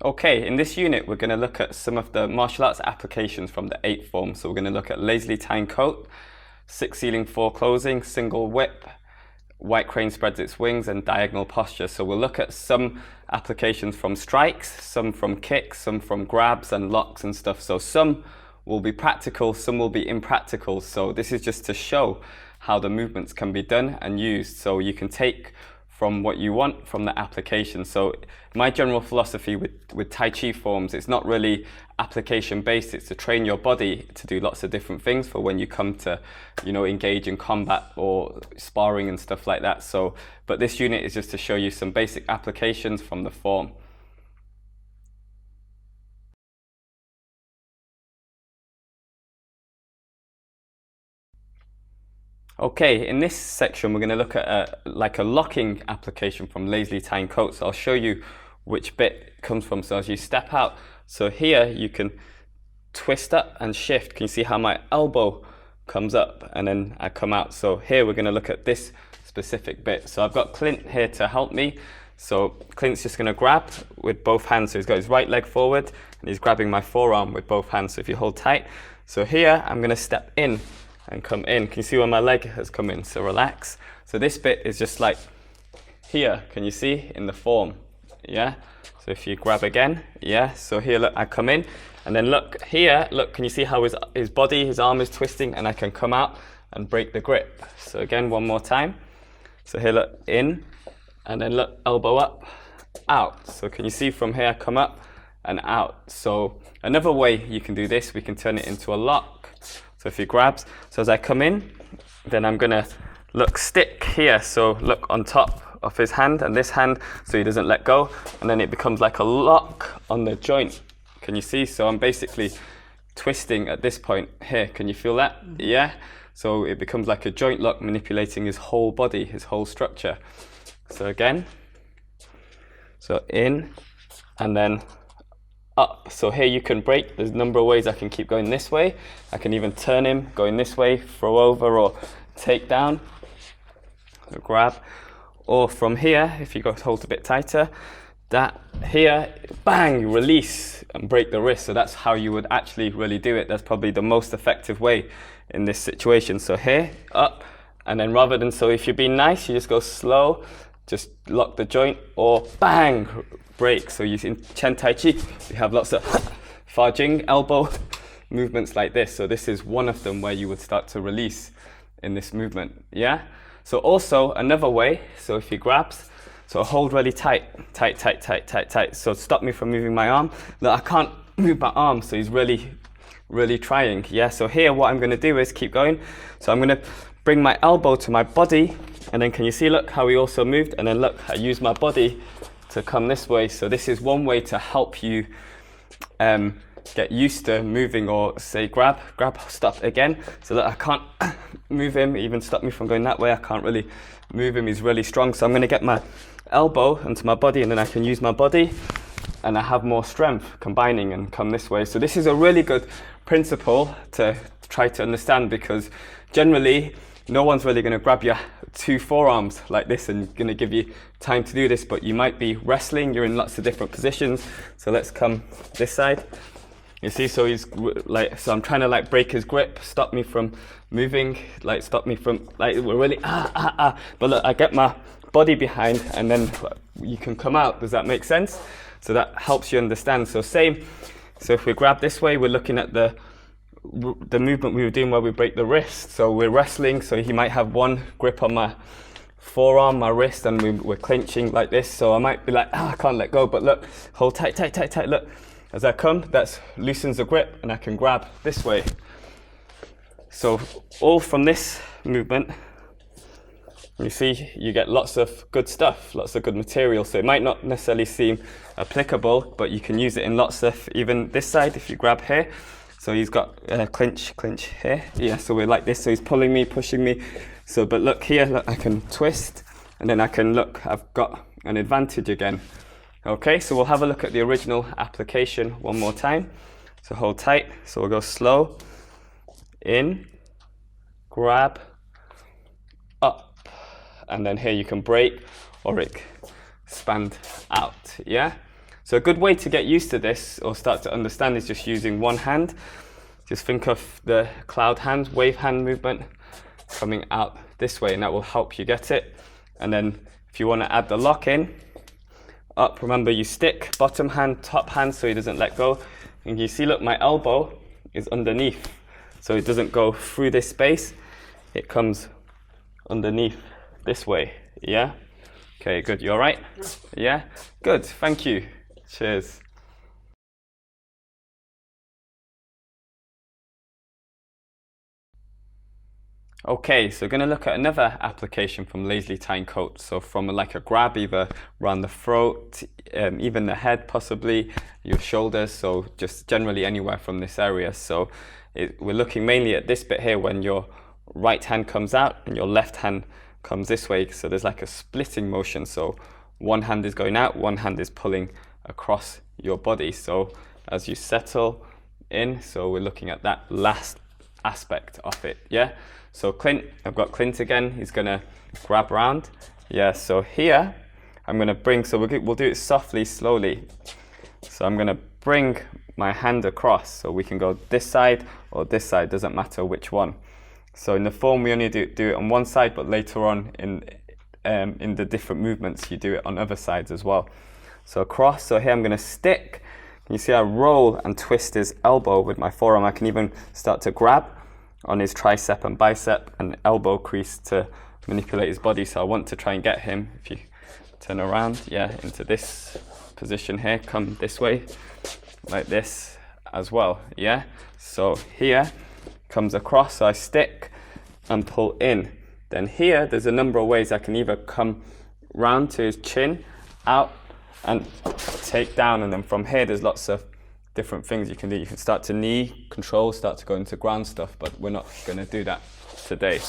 Okay, in this unit, we're going to look at some of the martial arts applications from the 8 forms. So we're going to look at lazily tying coat, 6 sealing 4 closing, single whip, white crane spreads its wings, and diagonal posture. So we'll look at some applications from strikes, some from kicks, some from grabs and locks and stuff. So some will be practical, some will be impractical. So this is just to show how the movements can be done and used. So you can take from what you want from the application. So my general philosophy with Tai Chi forms, it's not really application based, it's to train your body to do lots of different things for when you come to, engage in combat or sparring and stuff like that. So, but this unit is just to show you some basic applications from the form. Okay, in this section we're going to look at a locking application from lazily tying coats. So I'll show you which bit comes from. So as you step out, so here you can twist up and shift. Can you see how my elbow comes up and then I come out? So here we're going to look at this specific bit. So I've got Clint here to help me. So Clint's just going to grab with both hands. So he's got his right leg forward and he's grabbing my forearm with both hands. So if you hold tight. So here I'm going to step in and come in. Can you see where my leg has come in? So relax. So this bit is just like here, can you see, in the form? Yeah. So if you grab again, yeah. So here, look, I come in, and then look here, look, can you see how his body, his arm is twisting, and I can come out and break the grip. So again, one more time. So here, look, in, and then look, elbow up, out. So can you see from here, come up and out. So another way you can do this, we can turn it into a lock. So if he grabs, so as I come in, then I'm gonna look stick here. So look on top of his hand and this hand, so he doesn't let go, and then it becomes like a lock on the joint. Can you see? So I'm basically twisting at this point here. Can you feel that? Mm-hmm. Yeah. So it becomes like a joint lock, manipulating his whole body, his whole structure. So again, so in and then up. So here you can break. There's a number of ways I can keep going this way. I can even turn him, going this way, throw over or take down, so grab. Or from here, if you go hold a bit tighter, that here, bang, release and break the wrist. So that's how you would actually really do it. That's probably the most effective way in this situation. So here, up, and then rather than, so if you're being nice, you just go slow, just lock the joint, or bang, break. So you in Chen Tai Chi, you have lots of Fa Jing elbow movements like this. So this is one of them where you would start to release in this movement, yeah? So also another way, so if he grabs, so hold really tight, tight, tight, tight, tight, tight. So stop me from moving my arm. Look, I can't move my arm, so he's really, really trying, yeah? So here what I'm gonna do is keep going. So I'm gonna bring my elbow to my body, and then can you see, look, how he also moved? And then look, I use my body to come this way. So this is one way to help you get used to moving, or say grab, stop again. So that I can't move him, even stop me from going that way. I can't really move him, he's really strong. So I'm gonna get my elbow into my body, and then I can use my body and I have more strength combining and come this way. So this is a really good principle to try to understand, because generally no one's really going to grab your 2 forearms like this and going to give you time to do this, but you might be wrestling, you're in lots of different positions. So let's come this side. You see, so he's like, so I'm trying to like break his grip, stop me from moving, like stop me from, like we're really, but look, I get my body behind and then you can come out. Does that make sense? So that helps you understand. So same, so if we grab this way, we're looking at the movement we were doing where we break the wrist. So we're wrestling, so he might have one grip on my forearm, my wrist, and we're clenching like this. So I might be like, I can't let go, but look, hold tight, tight, tight, tight. Look, as I come, that loosens the grip and I can grab this way. So all from this movement, you see, you get lots of good stuff, lots of good material. So it might not necessarily seem applicable, but you can use it in lots of, even this side, if you grab here. So he's got clinch here. Yeah, so we're like this. So he's pulling me, pushing me. So, but look here, look, I can twist, and then I can look, I've got an advantage again. Okay, so we'll have a look at the original application one more time. So hold tight. So we'll go slow, in, grab, up, and then here you can break or expand out, yeah? So a good way to get used to this or start to understand is just using one hand. Just think of the cloud hand, wave hand movement coming out this way, and that will help you get it. And then if you want to add the lock in, up, remember you stick bottom hand, top hand so he doesn't let go. And you see, look, my elbow is underneath, so it doesn't go through this space. It comes underneath this way, yeah? Okay, good, you all right? Yeah? Good, thank you. Cheers. Okay, so we're going to look at another application from lazily tying coats. So from like a grab, either around the throat, even the head possibly, your shoulders, so just generally anywhere from this area. So we're looking mainly at this bit here when your right hand comes out and your left hand comes this way. So there's like a splitting motion. So one hand is going out, one hand is pulling across your body. So as you settle in, so we're looking at that last aspect of it, yeah? So Clint, I've got Clint again, he's gonna grab round. Yeah, so here, I'm gonna bring, so we'll do it softly, slowly. So I'm gonna bring my hand across, so we can go this side or this side, doesn't matter which one. So in the form, we only do it on one side, but later on in the different movements, you do it on other sides as well. So across, so here I'm gonna stick. You see I roll and twist his elbow with my forearm. I can even start to grab on his tricep and bicep and elbow crease to manipulate his body. So I want to try and get him, if you turn around, yeah, into this position here, come this way, like this as well, yeah? So here, comes across, so I stick and pull in. Then here, there's a number of ways I can either come round to his chin, out, and take down, and then from here there's lots of different things you can do. You can start to knee control, start to go into ground stuff, but we're not going to do that today.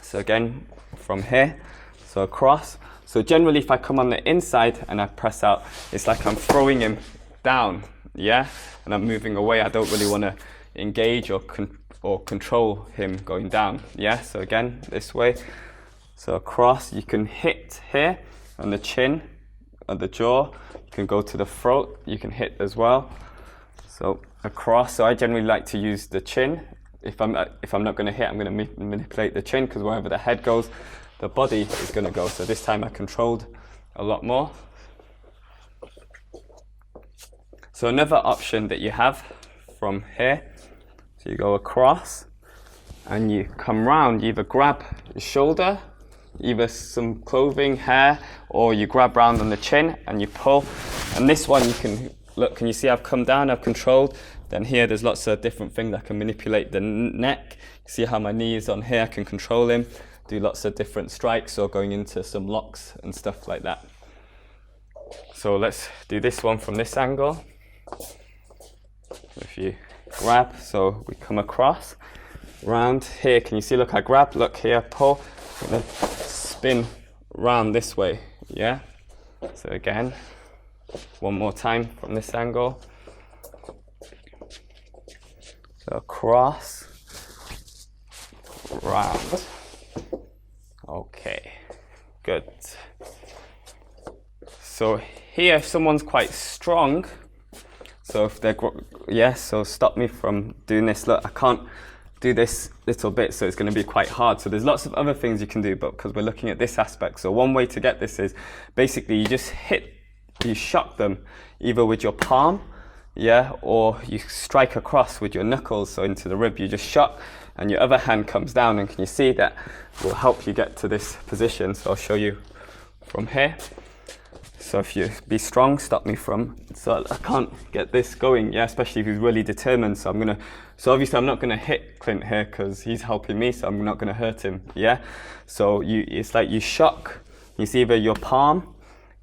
So again, from here, so across. So generally if I come on the inside and I press out, it's like I'm throwing him down, yeah? And I'm moving away. I don't really want to engage or control him going down, yeah? So again, this way. So across, you can hit here on the chin, on the jaw. You can go to the throat, you can hit as well. So across, so I generally like to use the chin. If I'm not going to hit, I'm going to manipulate the chin, because wherever the head goes, the body is going to go. So this time I controlled a lot more. So another option that you have from here, so you go across and you come round, you either grab the shoulder, either some clothing, hair, or you grab round on the chin and you pull. And this one you can, look, can you see I've come down, I've controlled. Then here there's lots of different things. I can manipulate the neck. See how my knee is on here, I can control him. Do lots of different strikes or going into some locks and stuff like that. So let's do this one from this angle. If you grab, so we come across, round here, can you see, look, I grab, look here, pull, and then spin round this way, yeah? So again, one more time from this angle. So across, round. Okay, good. So here, if someone's quite strong, so if they're, yeah, so stop me from doing this. Look, I can't do this little bit, so it's going to be quite hard. So there's lots of other things you can do, but because we're looking at this aspect. So one way to get this is basically you just you shock them either with your palm, yeah, or you strike across with your knuckles, so into the rib. You just shock and your other hand comes down, and can you see that will help you get to this position. So I'll show you from here. So if you be strong, stop me from, so I can't get this going, yeah, especially if he's really determined. So so obviously I'm not gonna hit Clint here because he's helping me, so I'm not gonna hurt him, yeah? So it's like you shock, you see either your palm,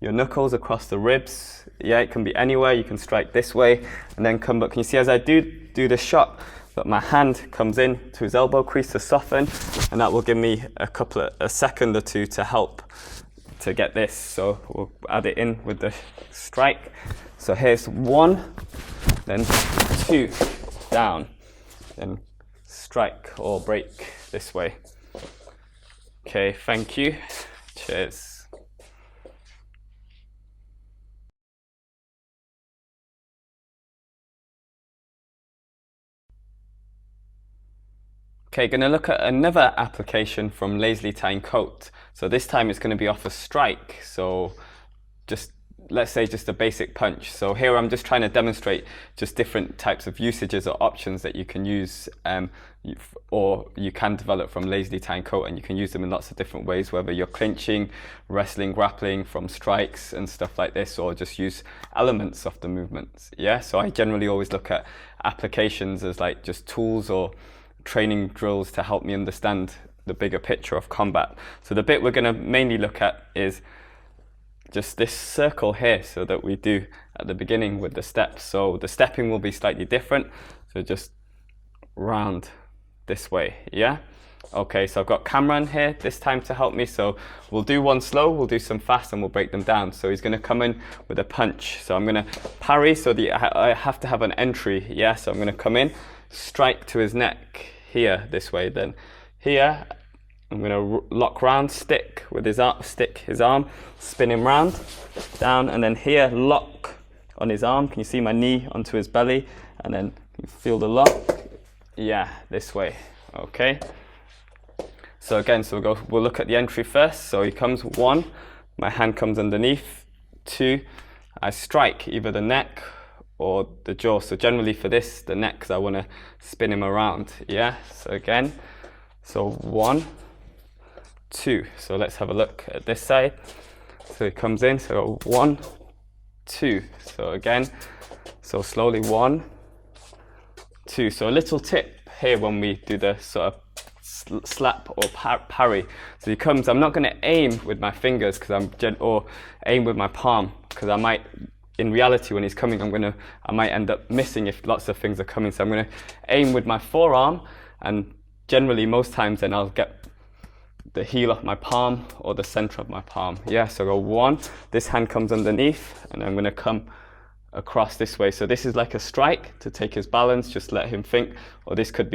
your knuckles across the ribs, yeah, it can be anywhere. You can strike this way and then come back. Can you see as I do the shot, that my hand comes in to his elbow crease to soften, and that will give me a second or two to help to get this. So we'll add it in with the strike. So here's 1, then 2, down, then strike or break this way. Okay, thank you. Cheers. Okay, going to look at another application from Lazily Tying Coat. So this time it's going to be off a strike. So just let's say just a basic punch. So here I'm just trying to demonstrate just different types of usages or options that you can use or you can develop from Lazily Tying Coat, and you can use them in lots of different ways, whether you're clinching, wrestling, grappling, from strikes and stuff like this, or just use elements of the movements. Yeah, so I generally always look at applications as like just tools or training drills to help me understand the bigger picture of combat. So the bit we're going to mainly look at is just this circle here, so that we do at the beginning with the steps. So the stepping will be slightly different, so just round this way. Yeah, okay, so I've got Cameron here this time to help me, so we'll do one slow, we'll do some fast, and we'll break them down. So he's going to come in with a punch, so I'm going to parry, so I have to have an entry. Yeah, so I'm going to come in, strike to his neck here this way, then here I'm going to lock round, stick with his arm, spin him round, down, and then here lock on his arm. Can you see my knee onto his belly? And then you feel the lock. Yeah, this way. Okay. So again, we'll look at the entry first. So he comes, 1, my hand comes underneath, 2, I strike either the neck or the jaw. So generally for this, the neck, because I want to spin him around. Yeah, so again, so 1, 2. So let's have a look at this side. So he comes in, so 1, 2. So again, so slowly 1, 2. So a little tip here when we do the sort of slap or parry. So he comes, I'm not going to aim with my fingers or aim with my palm, because I might, in reality when he's coming, I might end up missing if lots of things are coming. So I'm going to aim with my forearm, and generally most times then I'll get the heel of my palm or the center of my palm. Yeah, so go 1, this hand comes underneath, and I'm going to come across this way. So this is like a strike to take his balance, just let him think, or this could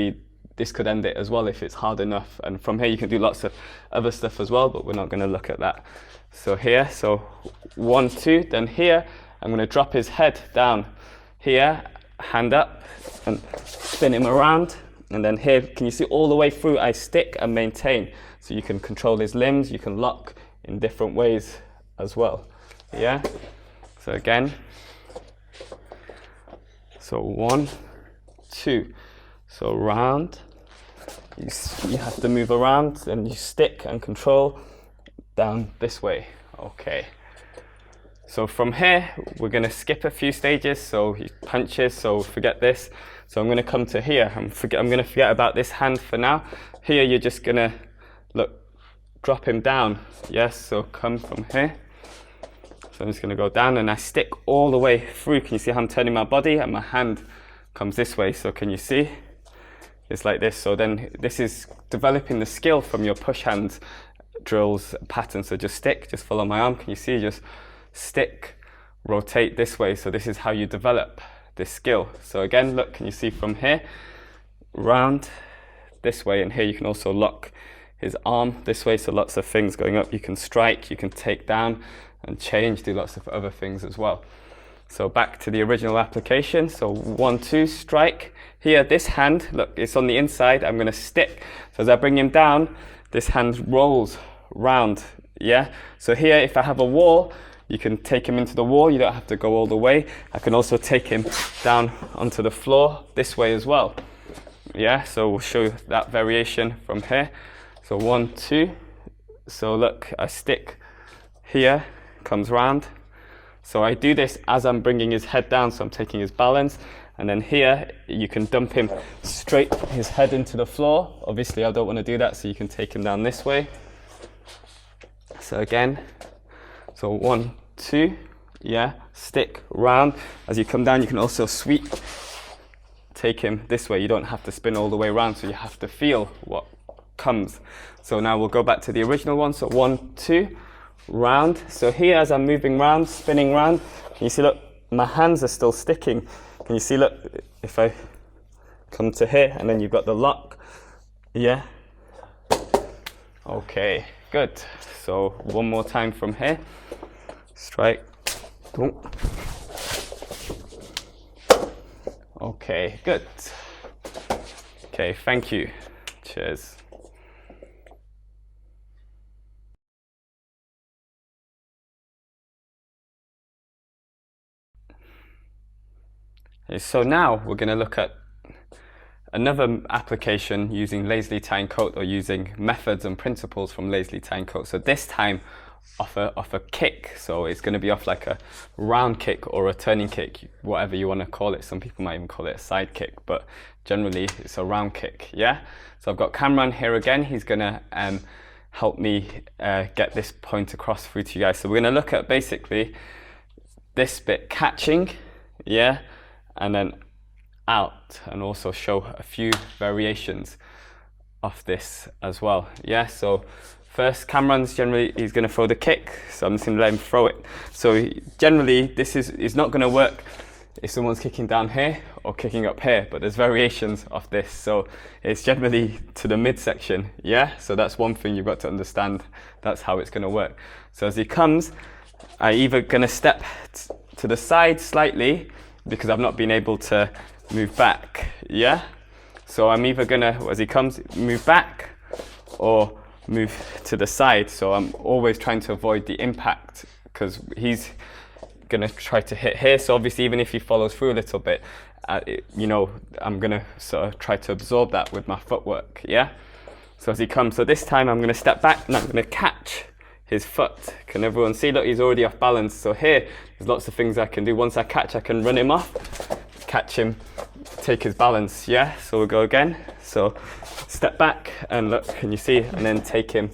end it as well if it's hard enough. And from here you can do lots of other stuff as well, but we're not going to look at that. So here, so 1, 2, then here I'm going to drop his head down here, hand up, and spin him around. And then here, can you see all the way through I stick and maintain? So you can control his limbs, you can lock in different ways as well. Yeah? So again, so 1, 2. So round, you have to move around, and you stick and control down this way. Okay. So from here, we're going to skip a few stages. So he punches, so forget this. So I'm going to come to here. I'm going to forget about this hand for now. Here, you're just going to drop him down. Yes, so come from here. So I'm just going to go down, and I stick all the way through. Can you see how I'm turning my body, and my hand comes this way? So can you see? It's like this. So then this is developing the skill from your push hand drills pattern. So just stick, just follow my arm. Can you see? Just stick, rotate this way. So this is how you develop this skill. So again, look, can you see from here? Round this way, and here you can also lock his arm this way. So lots of things going up. You can strike, you can take down and change, do lots of other things as well. So back to the original application. So 1, 2, strike. Here, this hand, look, it's on the inside. I'm going to stick. So as I bring him down, this hand rolls round. Yeah. So here, if I have a wall, you can take him into the wall. You don't have to go all the way. I can also take him down onto the floor this way as well. Yeah. So we'll show you that variation from here. So 1, 2. So look, I stick here, comes round. So I do this as I'm bringing his head down, so I'm taking his balance. And then here, you can dump him straight, his head into the floor. Obviously, I don't want to do that, so you can take him down this way. So again, so 1, 2, yeah, stick, round. As you come down, you can also sweep, take him this way. You don't have to spin all the way around, so you have to feel what comes. So now we'll go back to the original one. So 1, 2, round. So here, as I'm moving round, spinning round, can you see, look, my hands are still sticking. Can you see, look, if I come to here, and then you've got the lock. Yeah. Okay, good. So one more time from here. Strike. Boom. Okay, good. Okay, thank you. Cheers. So now we're going to look at another application using Lazily tie and coat, or using methods and principles from Lazily tie and coat. So this time off a kick. So it's going to be off like a round kick or a turning kick, whatever you want to call it. Some people might even call it a side kick, but generally it's a round kick. Yeah. So I've got Cameron here again. He's going to help me get this point across through to you guys. So we're going to look at basically this bit catching, yeah, and then out, and also show a few variations of this as well. Yeah, so first, Cameron's he's going to throw the kick, so I'm just going to let him throw it. So generally this is not going to work if someone's kicking down here or kicking up here, but there's variations of this. So it's generally to the midsection, yeah? So that's one thing you've got to understand. That's how it's going to work. So as he comes, I'm either going to step to the side slightly because I've not been able to move back, yeah? So I'm either going to, as he comes, move back or move to the side. So I'm always trying to avoid the impact because he's going to try to hit here. So obviously, even if he follows through a little bit, you know, I'm going to sort of try to absorb that with my footwork, yeah? So as he comes, so this time I'm going to step back and I'm going to catch his foot. Can everyone see? Look, he's already off balance. So here, there's lots of things I can do. Once I catch, I can run him off, catch him, take his balance, yeah? So we'll go again. So step back and look, can you see? And then take him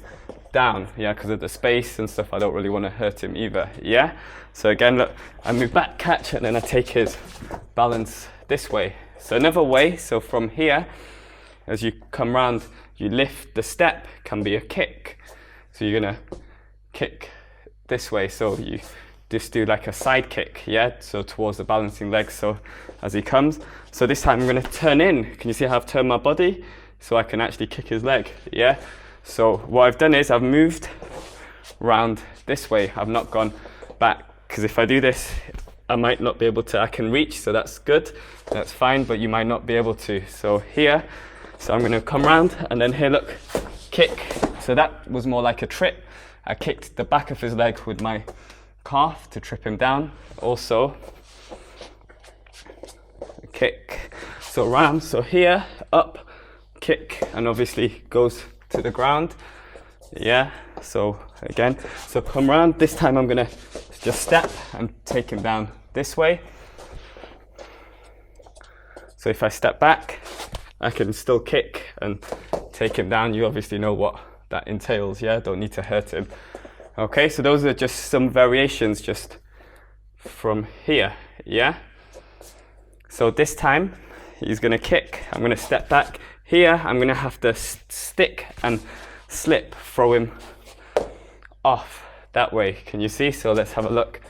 down, yeah? Because of the space and stuff, I don't really want to hurt him either, yeah? So again, look, I move back, catch, and then I take his balance this way. So another way, so from here, as you come round, you lift the step, can be a kick. So you're gonna kick this way, so you just do like a side kick, yeah, so towards the balancing leg. So as he comes, so this time I'm going to turn in. Can you see how I've turned my body so I can actually kick his leg, yeah? So what I've done is I've moved round this way. I've not gone back, because if I do this I might not be able to. I can reach, so that's good, that's fine, but you might not be able to. So here, so I'm going to come round and then here, look, kick. So that was more like a trip. I kicked the back of his leg with my calf to trip him down. Also kick, so round, so here, up, kick, and obviously goes to the ground, yeah? So again, so come round. This time I'm gonna just step and take him down this way. So if I step back, I can still kick and take him down. You obviously know what that entails, yeah? Don't need to hurt him. Okay, so those are just some variations just from here, yeah? So this time, he's gonna kick, I'm gonna step back. Here, I'm gonna have to stick and slip, throw him off that way. Can you see? So let's have a look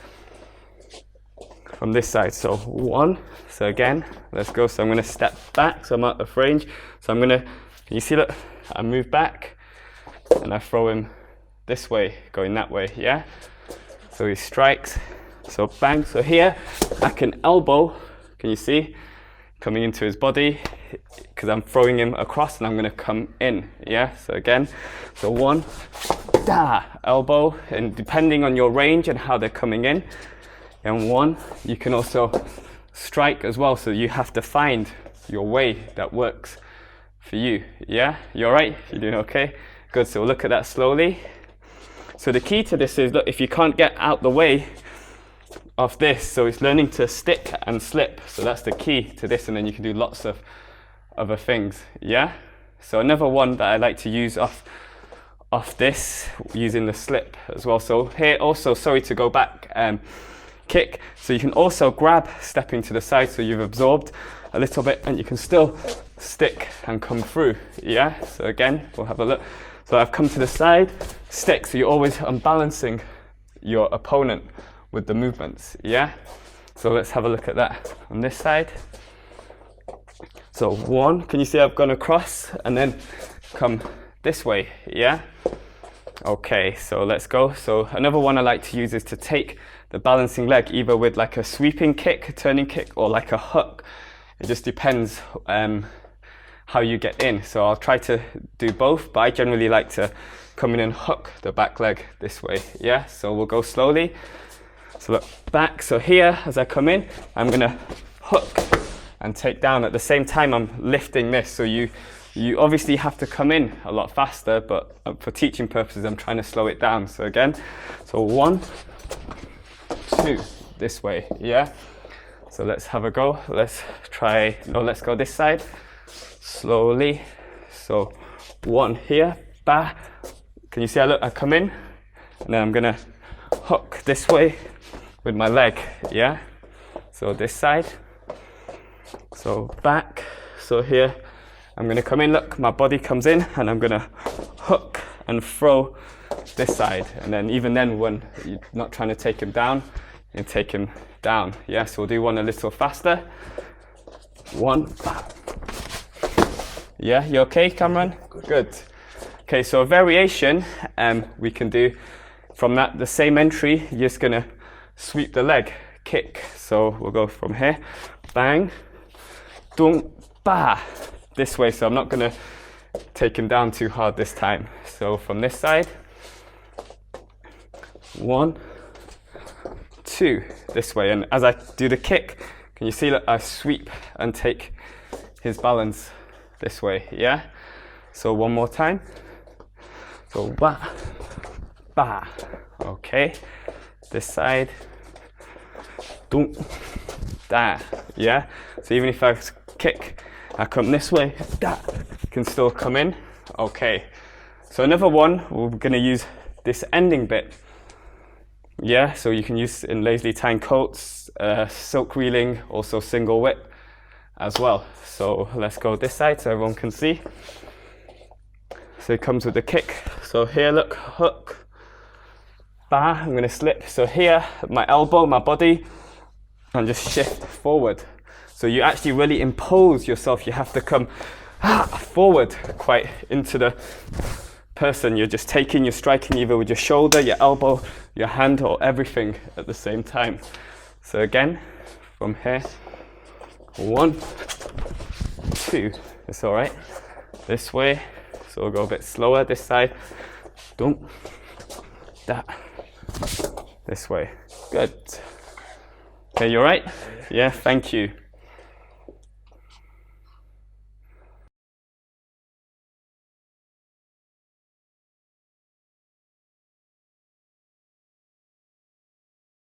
from this side. So one, so again, let's go. So I'm gonna step back, so I'm out of range. So I'm gonna, can you see, look, I move back and I throw him this way, going that way, yeah? So he strikes, so bang. So here, I can elbow, can you see? Coming into his body, because I'm throwing him across and I'm gonna come in, yeah? So again, so one, da, elbow, and depending on your range and how they're coming in, and one, you can also strike as well, so you have to find your way that works for you, yeah? You all right? You're doing okay? Good, so we'll look at that slowly. So the key to this is, look, if you can't get out the way of this, so it's learning to stick and slip. So that's the key to this, and then you can do lots of other things, yeah? So another one that I like to use off this, using the slip as well. So here also, sorry to go back, kick. So you can also grab, stepping to the side, so you've absorbed a little bit and you can still stick and come through, yeah? So again, we'll have a look. So I've come to the side, stick, so you're always unbalancing your opponent with the movements, yeah? So let's have a look at that on this side. So one, can you see I've gone across and then come this way, yeah? Okay, so let's go. So another one I like to use is to take the balancing leg, either with like a sweeping kick, a turning kick, or like a hook. It just depends how you get in. So I'll try to do both, but I generally like to come in and hook the back leg this way. Yeah, so we'll go slowly. So look back. So here, as I come in, I'm gonna hook and take down. At the same time, I'm lifting this. So you obviously have to come in a lot faster, but for teaching purposes, I'm trying to slow it down. So again, so 1, 2, this way. Yeah. So let's have a go. Let's go this side. Slowly. So 1 here. Ba. Can you see I come in? And then I'm gonna hook this way with my leg. Yeah. So this side. So back. So here I'm gonna come in. Look, my body comes in, and I'm gonna hook and throw this side. And then even then, when you're not trying to take him down, you take him down. Yeah, so we'll do one a little faster. 1, yeah, you okay, Cameron? Good. Okay, so a variation we can do from that, the same entry, you're just gonna sweep the leg, kick. So we'll go from here, bang, dung, ba, this way. So I'm not gonna take him down too hard this time. So from this side, 1, 2, this way. And as I do the kick, can you see that I sweep and take his balance this way? Yeah. So one more time. So ba, ba. Okay. This side. Dum, da. Yeah. So even if I kick, I come this way. Da. Can still come in. Okay. So another one, we're gonna use this ending bit. Yeah, so you can use in lazily tying coats, silk reeling, also single whip as well. So let's go this side so everyone can see. So it comes with the kick. So here, look, hook, ba, I'm gonna slip. So here, my elbow, my body, and just shift forward. So you actually really impose yourself. You have to come forward quite into the person. You're just taking, you're striking either with your shoulder, your elbow, your hand, or everything at the same time. So again, from here, 1, 2, it's all right. This way, so we'll go a bit slower this side. Dum, da, this way. Good. Okay, you all right? Yeah, thank you.